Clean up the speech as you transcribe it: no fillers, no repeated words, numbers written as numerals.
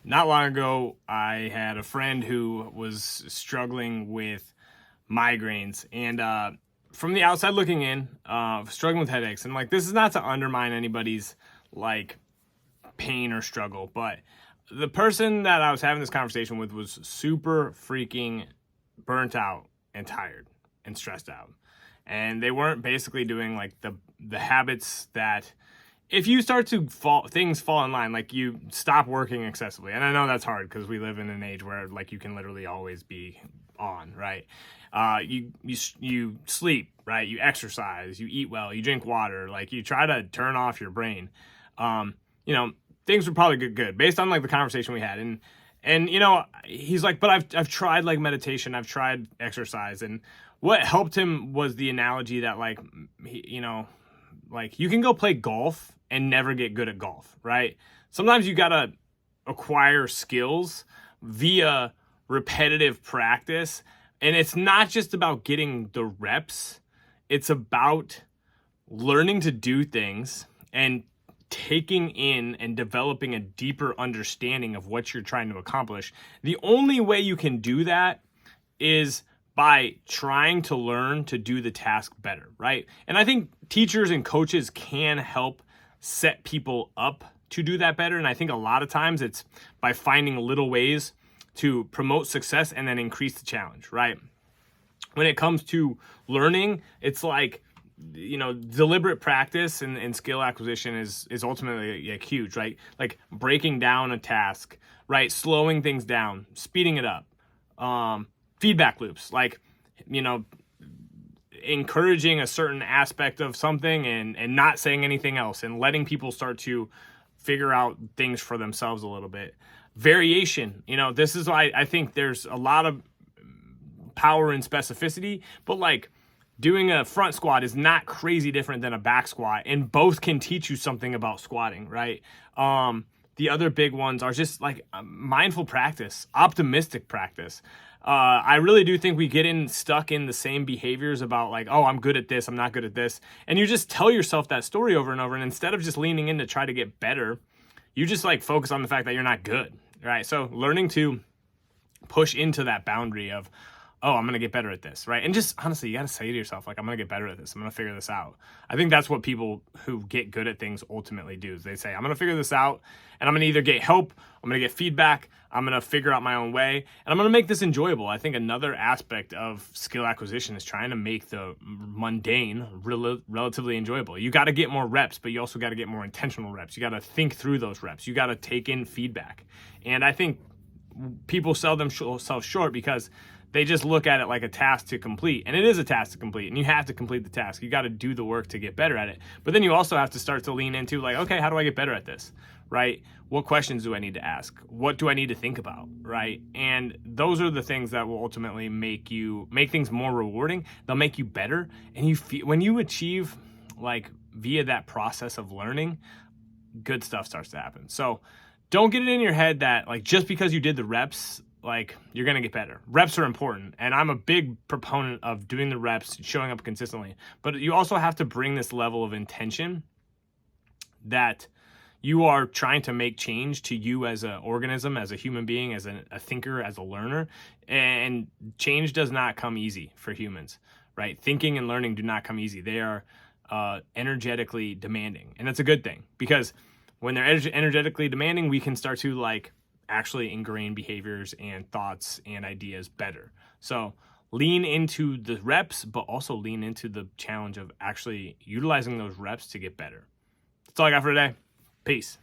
Not long ago, I had a friend who was struggling with migraines and from the outside looking in, struggling with headaches. And like, this is not to undermine anybody's like pain or struggle, but the person that I was having this conversation with was super freaking burnt out and tired and stressed out. And they weren't basically doing like the habits that if you start to things fall in line, like you stop working excessively. And I know that's hard because we live in an age where like you can literally always be on, right? You sleep, right? You exercise, you eat well, you drink water, like you try to turn off your brain. You know, things would probably get good based on like the conversation we had. And you know, he's like, but I've tried like meditation, I've tried exercise, and what helped him was the analogy that like you know, like you can go play golf and never get good at golf, right? Sometimes you gotta acquire skills via repetitive practice. And it's not just about getting the reps, it's about learning to do things and taking in and developing a deeper understanding of what you're trying to accomplish. The only way you can do that is by trying to learn to do the task better, right? And I think teachers and coaches can help set people up to do that better. And I think a lot of times it's by finding little ways to promote success and then increase the challenge, right? When it comes to learning, it's like, you know, deliberate practice and skill acquisition is ultimately like huge, right? Like breaking down a task, right? Slowing things down, speeding it up, feedback loops, like, you know, encouraging a certain aspect of something and not saying anything else and letting people start to figure out things for themselves a little bit. Variation, you know, this is why I think there's a lot of power in specificity, but like doing a front squat is not crazy different than a back squat, and both can teach you something about squatting, right? The other big ones are just like mindful practice, optimistic practice. I really do think we get stuck in the same behaviors about like, oh, I'm good at this, I'm not good at this. And you just tell yourself that story over and over. And instead of just leaning in to try to get better, you just like focus on the fact that you're not good, right? So learning to push into that boundary of, oh, I'm going to get better at this, right? And just honestly, you got to say to yourself, like, I'm going to get better at this. I'm going to figure this out. I think that's what people who get good at things ultimately do is they say, I'm going to figure this out and I'm going to either get help, I'm going to get feedback, I'm going to figure out my own way, and I'm going to make this enjoyable. I think another aspect of skill acquisition is trying to make the mundane relatively enjoyable. You got to get more reps, but you also got to get more intentional reps. You got to think through those reps. You got to take in feedback. And I think people sell themselves short because they just look at it like a task to complete. And it is a task to complete, and you have to complete the task. You got to do the work to get better at it. But then you also have to start to lean into like, okay, how do I get better at this, right? What questions do I need to ask? What do I need to think about, right? And those are the things that will ultimately make things more rewarding. They'll make you better. And you feel, when you achieve like via that process of learning, good stuff starts to happen. So don't get it in your head that like just because you did the reps, like you're going to get better. Reps are important. And I'm a big proponent of doing the reps, showing up consistently. But you also have to bring this level of intention that you are trying to make change to you as an organism, as a human being, as a thinker, as a learner. And change does not come easy for humans, right? Thinking and learning do not come easy. They are energetically demanding. And that's a good thing because when they're energetically demanding, we can start to like actually ingrain behaviors and thoughts and ideas better. So lean into the reps, but also lean into the challenge of actually utilizing those reps to get better. That's all I got for today. Peace.